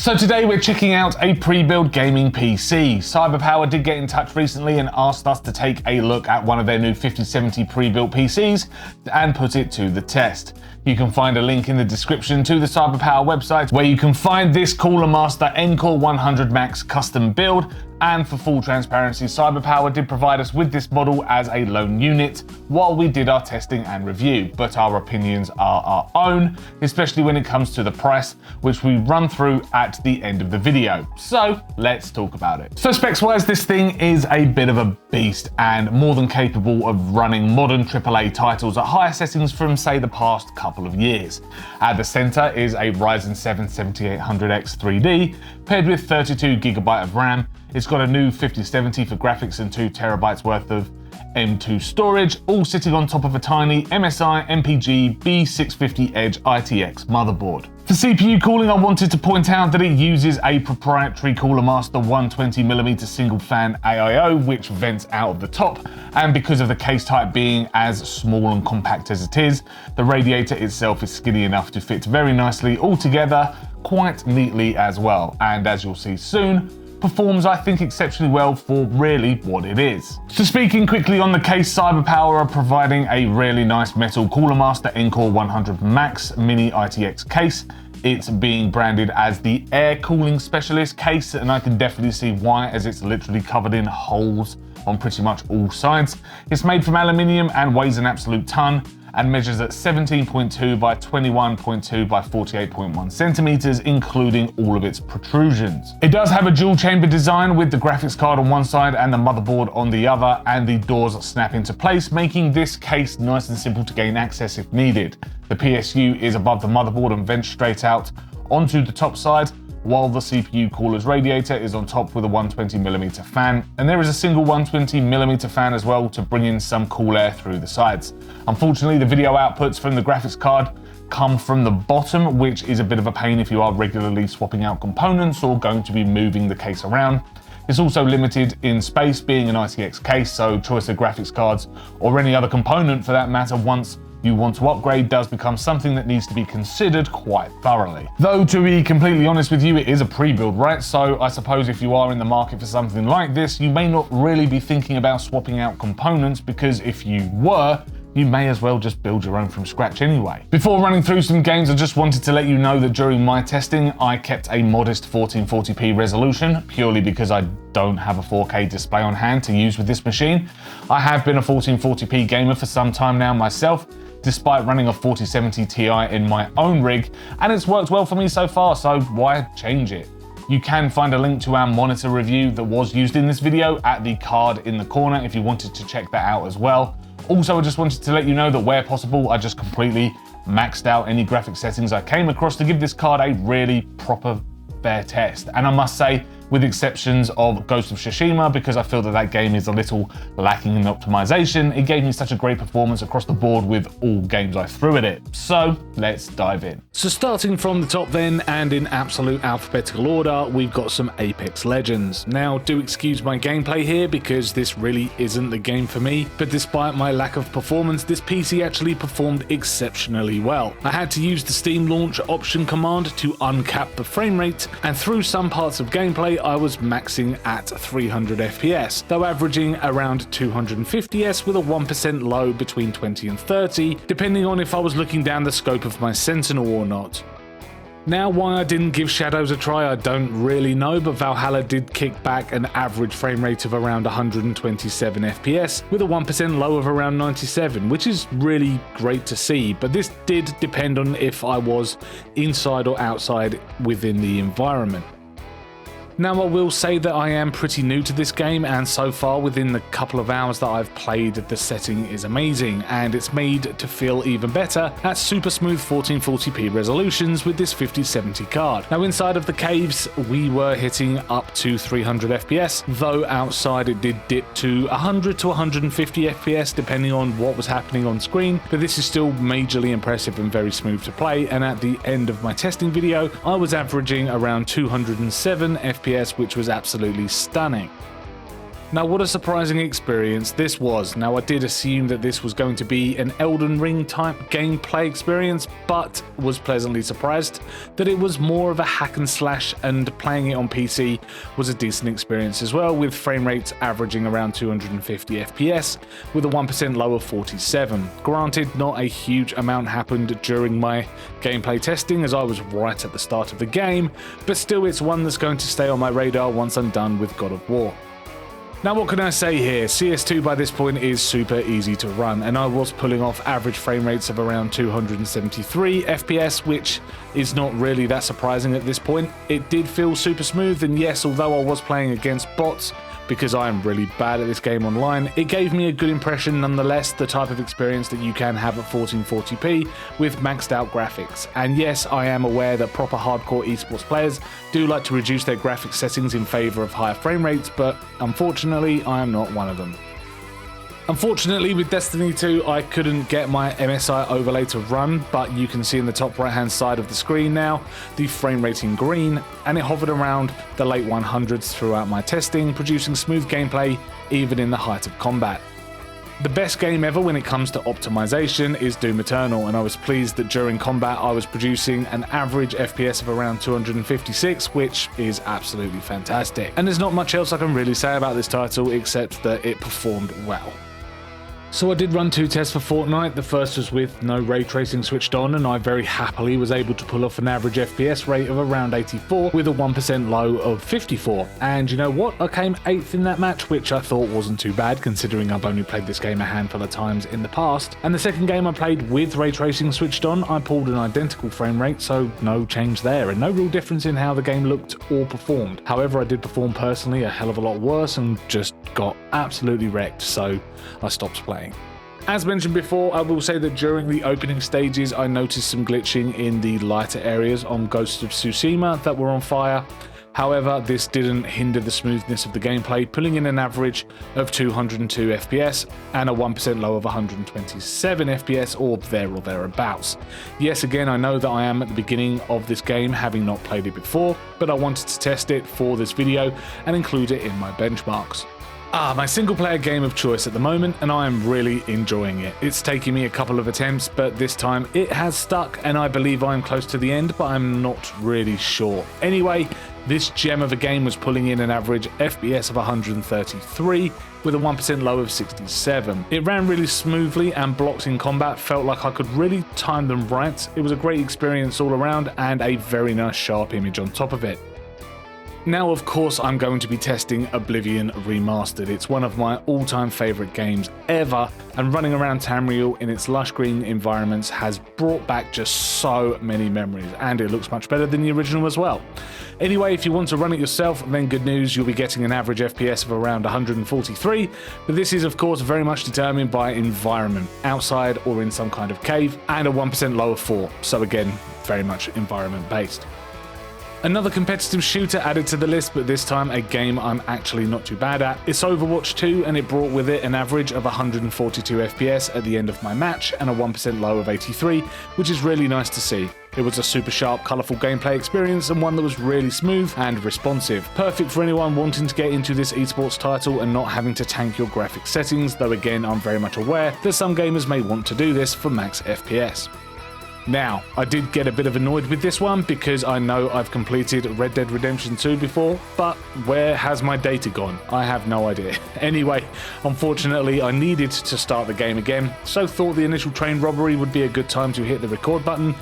So today we're checking out a pre-built gaming PC. CyberPower did get in touch recently and asked us to take a look at one of their new 5070 pre-built PCs and put it to the test. You can find a link in the description to the CyberPower website where you can find this Coolermaster NCORE 100 Max custom build. And for full transparency, CyberPower did provide us with this model as a loan unit while we did our testing and review, but our opinions are our own, especially when it comes to the price, which we run through at the end of the video. So let's talk about it. So specs wise, this thing is a bit of a beast and more than capable of running modern AAA titles at higher settings from, say, the past couple of years. At the center is a Ryzen 7 7800X 3D paired with 32GB of RAM. It's got a new 5070 for graphics and 2TB worth of M2 storage, all sitting on top of a tiny MSI MPG B650 Edge ITX motherboard. For CPU cooling, I wanted to point out that it uses a proprietary Coolermaster 120mm single fan AIO, which vents out of the top, and because of the case type being as small and compact as it is, the radiator itself is skinny enough to fit very nicely all together, quite neatly as well, and as you'll see soon, performs, I think, exceptionally well for really what it is. So speaking quickly on the case, CyberPower are providing a really nice metal Coolermaster NCORE 100 Max Mini ITX case. It's being branded as the air cooling specialist case, and I can definitely see why, as it's literally covered in holes on pretty much all sides. It's made from aluminium and weighs an absolute ton, and measures at 17.2 by 21.2 by 48.1 centimeters, including all of its protrusions. It does have a dual chamber design with the graphics card on one side and the motherboard on the other, and the doors snap into place, making this case nice and simple to gain access if needed. The PSU is above the motherboard and vents straight out onto the top side, while the CPU cooler's radiator is on top with a 120mm fan, and there is a single 120mm fan as well to bring in some cool air through the sides. Unfortunately, the video outputs from the graphics card come from the bottom, which is a bit of a pain if you are regularly swapping out components or going to be moving the case around. It's also limited in space, being an ITX case, so choice of graphics cards or any other component for that matter once you want to upgrade does become something that needs to be considered quite thoroughly. Though, to be completely honest with you, it is a pre-build, right? So I suppose if you are in the market for something like this, you may not really be thinking about swapping out components, because if you were, you may as well just build your own from scratch anyway. Before running through some games, I just wanted to let you know that during my testing, I kept a modest 1440p resolution, purely because I don't have a 4K display on hand to use with this machine. I have been a 1440p gamer for some time now myself, despite running a 4070 Ti in my own rig, and it's worked well for me so far, so why change it? You can find a link to our monitor review that was used in this video at the card in the corner if you wanted to check that out as well. Also, I just wanted to let you know that where possible, I just completely maxed out any graphic settings I came across to give this card a really proper, fair test. And I must say, with exceptions of Ghost of Tsushima, because I feel that that game is a little lacking in optimization, it gave me such a great performance across the board with all games I threw at it. So let's dive in. So starting from the top then, and in absolute alphabetical order, we've got some Apex Legends. Now, do excuse my gameplay here because this really isn't the game for me, but despite my lack of performance, this PC actually performed exceptionally well. I had to use the Steam launch option command to uncap the frame rate, and through some parts of gameplay, I was maxing at 300 FPS, though averaging around 250s with a 1% low between 20 and 30, depending on if I was looking down the scope of my Sentinel or not. Now, why I didn't give Shadows a try, I don't really know, but Valhalla did kick back an average frame rate of around 127 FPS with a 1% low of around 97, which is really great to see, but this did depend on if I was inside or outside within the environment. Now, I will say that I am pretty new to this game, and so far within the couple of hours that I've played, the setting is amazing, and it's made to feel even better at super smooth 1440p resolutions with this 5070 card. Now, inside of the caves, we were hitting up to 300 FPS, though outside it did dip to 100 to 150 FPS depending on what was happening on screen, but this is still majorly impressive and very smooth to play, and at the end of my testing video, I was averaging around 207 FPS, which was absolutely stunning. Now, what a surprising experience this was. Now, I did assume that this was going to be an Elden Ring type gameplay experience, but was pleasantly surprised that it was more of a hack and slash, and playing it on PC was a decent experience as well, with frame rates averaging around 250 FPS with a 1% low of 47. Granted, not a huge amount happened during my gameplay testing as I was right at the start of the game, but still it's one that's going to stay on my radar once I'm done with God of War. Now, what can I say here? CS2 by this point is super easy to run, and I was pulling off average frame rates of around 273 FPS, which is not really that surprising at this point. It did feel super smooth, and yes, although I was playing against bots, because I am really bad at this game online, it gave me a good impression nonetheless, the type of experience that you can have at 1440p with maxed out graphics. And yes, I am aware that proper hardcore esports players do like to reduce their graphics settings in favour of higher frame rates, but unfortunately I am not one of them. Unfortunately, with Destiny 2, I couldn't get my MSI overlay to run, but you can see in the top right hand side of the screen now the frame rate in green, and it hovered around the late 100s throughout my testing, producing smooth gameplay even in the height of combat. The best game ever when it comes to optimization is Doom Eternal, and I was pleased that during combat I was producing an average FPS of around 256, which is absolutely fantastic. And there's not much else I can really say about this title except that it performed well. So I did run two tests for Fortnite. The first was with no ray tracing switched on, and I very happily was able to pull off an average FPS rate of around 84 with a 1% low of 54. And you know what? I came 8th in that match, which I thought wasn't too bad considering I've only played this game a handful of times in the past. And the second game I played with ray tracing switched on, I pulled an identical frame rate, so no change there and no real difference in how the game looked or performed. However, I did perform personally a hell of a lot worse and just got absolutely wrecked, so I stopped playing. As mentioned before, I will say that during the opening stages I noticed some glitching in the lighter areas on Ghost of Tsushima that were on fire. However, this didn't hinder the smoothness of the gameplay, pulling in an average of 202 FPS and a 1% low of 127 FPS, or there or thereabouts. Yes, again, I know that I am at the beginning of this game, having not played it before, but I wanted to test it for this video and include it in my benchmarks. My single player game of choice at the moment, and I am really enjoying it. It's taken me a couple of attempts, but this time it has stuck, and I believe I'm close to the end, but I'm not really sure. Anyway, this gem of a game was pulling in an average FPS of 133 with a 1% low of 67. It ran really smoothly, and blocks in combat felt like I could really time them right. It was a great experience all around, and a very nice sharp image on top of it. Now, of course, I'm going to be testing Oblivion Remastered. It's one of my all-time favourite games ever, and running around Tamriel in its lush green environments has brought back just so many memories, and it looks much better than the original as well. Anyway, if you want to run it yourself, then good news, you'll be getting an average FPS of around 143, but this is of course very much determined by environment, outside or in some kind of cave, and a 1% low of 4, so again, very much environment based. Another competitive shooter added to the list, but this time a game I'm actually not too bad at. It's Overwatch 2, and it brought with it an average of 142 FPS at the end of my match and a 1% low of 83, which is really nice to see. It was a super sharp, colourful gameplay experience, and one that was really smooth and responsive. Perfect for anyone wanting to get into this esports title and not having to tank your graphics settings, though again I'm very much aware that some gamers may want to do this for max FPS. Now, I did get a bit of annoyed with this one because I know I've completed Red Dead Redemption 2 before, but where has my data gone? I have no idea. Anyway, unfortunately I needed to start the game again, so thought the initial train robbery would be a good time to hit the record button,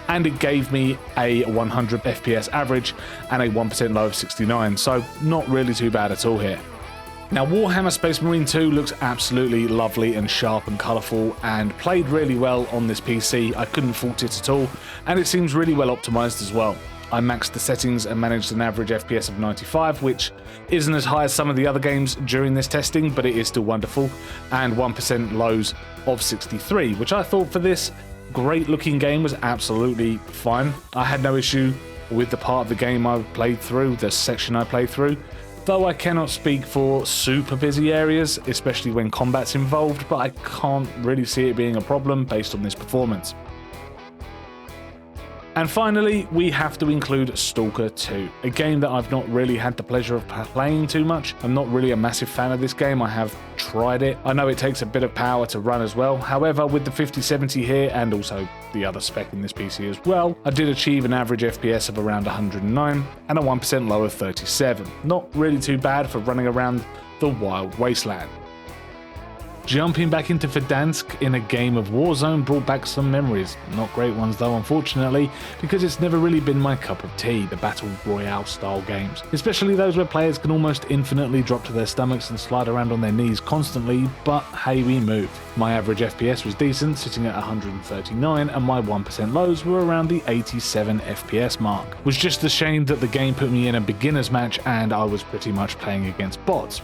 and it gave me a 100 FPS average and a 1% low of 69, so not really too bad at all here. Now, Warhammer Space Marine 2 looks absolutely lovely and sharp and colourful, and played really well on this PC. I couldn't fault it at all, and it seems really well optimised as well. I maxed the settings and managed an average FPS of 95, which isn't as high as some of the other games during this testing, but it is still wonderful, and 1% lows of 63, which I thought for this great looking game was absolutely fine. I had no issue with the part of the game I played through, the section I played through. Though I cannot speak for super busy areas, especially when combat's involved, but I can't really see it being a problem based on this performance. And finally, we have to include Stalker 2, a game that I've not really had the pleasure of playing too much. I'm not really a massive fan of this game. I have tried it. I know it takes a bit of power to run as well. However, with the 5070 here and also the other spec in this PC as well, I did achieve an average FPS of around 109 and a 1% low of 37. Not really too bad for running around the wild wasteland. Jumping back into Verdansk in a game of Warzone brought back some memories. Not great ones though, unfortunately, because it's never really been my cup of tea, the Battle Royale style games. Especially those where players can almost infinitely drop to their stomachs and slide around on their knees constantly, but hey, we moved. My average FPS was decent, sitting at 139, and my 1% lows were around the 87 FPS mark. It was just a shame that the game put me in a beginner's match and I was pretty much playing against bots.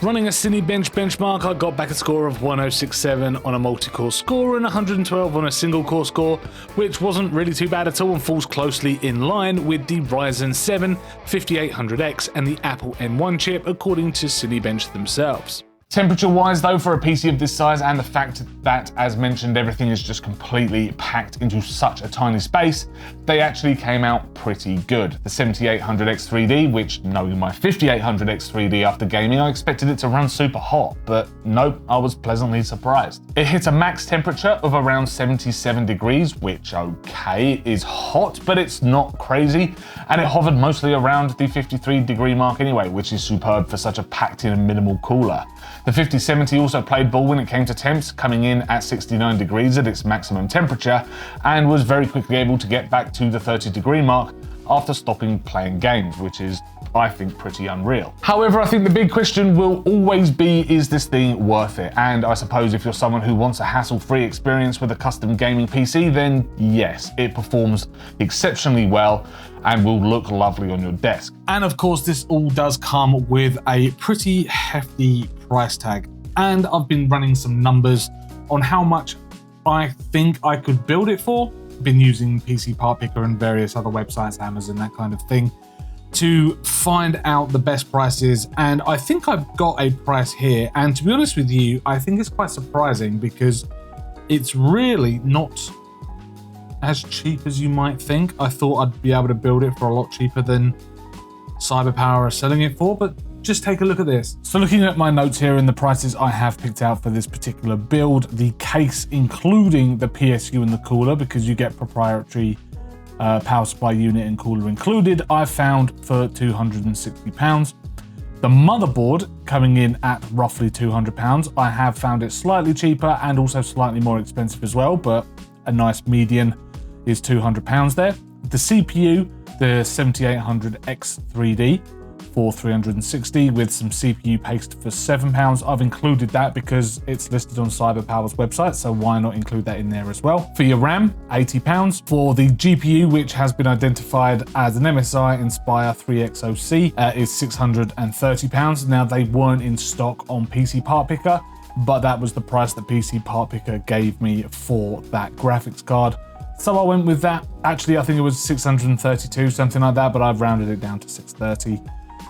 Running a Cinebench Benchmark, I got back a score of 1067 on a multi-core score and 112 on a single-core score, which wasn't really too bad at all and falls closely in line with the Ryzen 7 5800X and the Apple M1 chip, according to Cinebench themselves. Temperature-wise though, for a PC of this size, and the fact that, as mentioned, everything is just completely packed into such a tiny space, they actually came out pretty good. The 7800X 3D, which, knowing my 5800X 3D after gaming, I expected it to run super hot, but nope, I was pleasantly surprised. It hit a max temperature of around 77 degrees, which, okay, is hot, but it's not crazy, and it hovered mostly around the 53 degree mark anyway, which is superb for such a packed-in and minimal cooler. The 5070 also played ball when it came to temps, coming in at 69 degrees at its maximum temperature, and was very quickly able to get back to the 30 degree mark after stopping playing games, which is, I think, pretty unreal. However, I think the big question will always be, is this thing worth it? And I suppose if you're someone who wants a hassle-free experience with a custom gaming PC, then yes, it performs exceptionally well and will look lovely on your desk. And of course, this all does come with a pretty hefty price tag. And I've been running some numbers on how much I think I could build it for. I've been using PC Part Picker and various other websites, Amazon, that kind of thing, to find out the best prices. And I think I've got a price here. And to be honest with you, I think it's quite surprising because it's really not as cheap as you might think. I thought I'd be able to build it for a lot cheaper than CyberPower are selling it for, but just take a look at this. So looking at my notes here and the prices I have picked out for this particular build, the case including the PSU and the cooler, because you get proprietary power supply unit and cooler included, I found for £260. The motherboard coming in at roughly £200. I have found it slightly cheaper and also slightly more expensive as well, but a nice median is £200 there. The CPU, the 7800X 3D for £360 with some CPU paste for £7. I've included that because it's listed on CyberPower's website, so why not include that in there as well. For your RAM, £80. For the GPU, which has been identified as an MSI Inspire 3XOC, is £630. Now, they weren't in stock on PC Part Picker, but that was the price that PC Part Picker gave me for that graphics card. So I went with that. Actually, I think it was 632, something like that, but I've rounded it down to 630.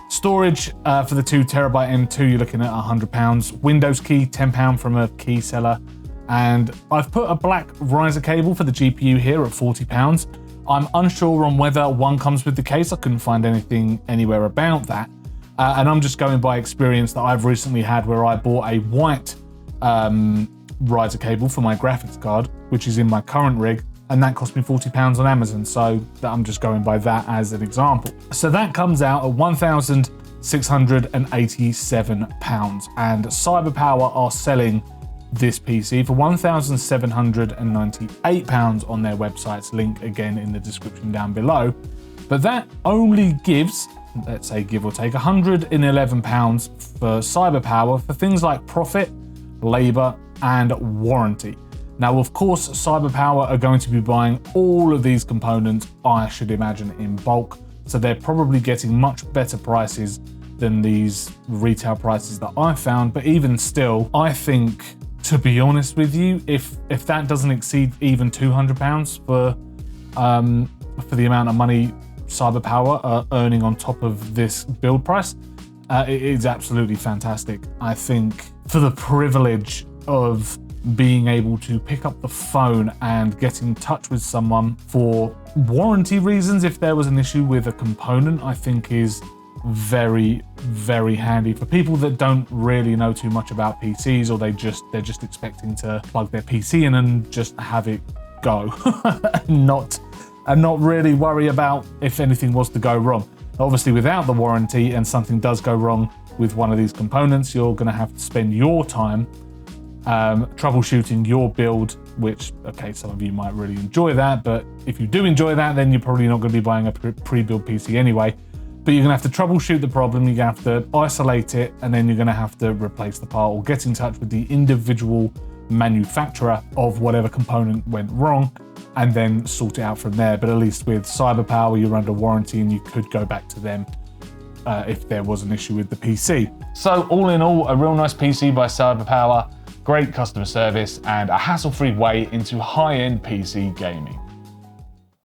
Storage for the 2TB M2, you're looking at £100. Windows key, £10 from a key seller. And I've put a black riser cable for the GPU here at £40. I'm unsure on whether one comes with the case. I couldn't find anything anywhere about that. And I'm just going by experience that I've recently had where I bought a white riser cable for my graphics card, which is in my current rig, and that cost me £40 on Amazon, so I'm just going by that as an example. So that comes out at £1,687, and CyberPower are selling this PC for £1,798 on their website's link, again in the description down below. But that only gives, let's say give or take, £111 for CyberPower for things like profit, labor, and warranty. Now, of course, CyberPower are going to be buying all of these components, I should imagine, in bulk. So they're probably getting much better prices than these retail prices that I found. But even still, I think, to be honest with you, if that doesn't exceed even £200 for the amount of money CyberPower are earning on top of this build price, it is absolutely fantastic. I think for the privilege of being able to pick up the phone and get in touch with someone for warranty reasons if there was an issue with a component, I think is very, very handy for people that don't really know too much about PCs, or they're just expecting to plug their PC in and just have it go and not really worry about if anything was to go wrong. Obviously, without the warranty and something does go wrong with one of these components, you're going to have to spend your time troubleshooting your build, which, okay, some of you might really enjoy that, but if you do enjoy that, then you're probably not going to be buying a pre-built PC anyway. But you're going to have to troubleshoot the problem, you're going to have to isolate it, and then you're going to have to replace the part or get in touch with the individual manufacturer of whatever component went wrong and then sort it out from there. But at least with CyberPower, you're under warranty and you could go back to them if there was an issue with the PC. So all in all, a real nice PC by CyberPower, great customer service, and a hassle-free way into high-end PC gaming.